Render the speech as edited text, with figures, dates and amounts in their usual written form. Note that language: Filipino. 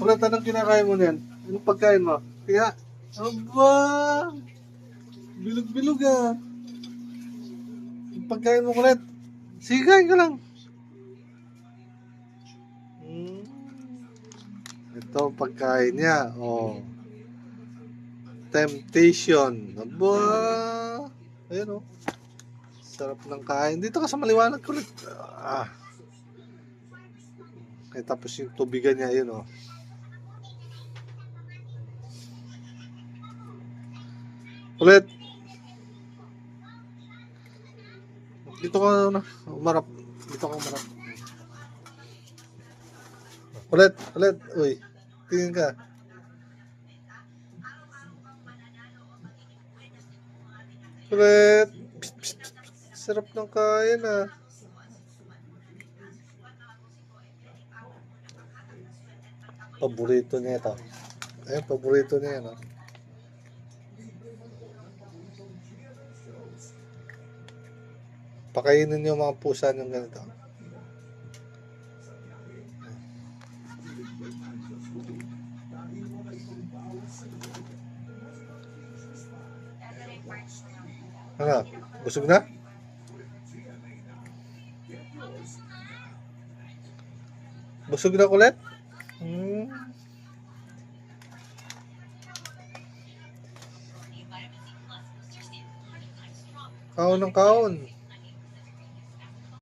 Kulit, anong kinakain mo niyan? Anong pagkain mo? Kaya, aba, bilog-bilog ah. Yung pagkain mo kulit. Sige, kain ka lang. Hmm. Ito ang pagkain niya. Oh. Temptation. Aba. Ayun oh. Sarap ng kain. Dito ka sa maliwanag kulit. Ah. Okay, tapos yung tubigan niya, yun oh. Kulit. Dito ka na. Umarap. Dito ka umarap. Kulit. Kulit. Uy. Tingin ka. Kulit. Psst, psst, psst. Sarap ng kain ah. Paborito niya ito. Ayun, paborito niya yan. Oh. Pakainin niyo mga pusa niyong ganito. Ano? Busog na? Busog na kulit? Hmm. Kaon ng kaon.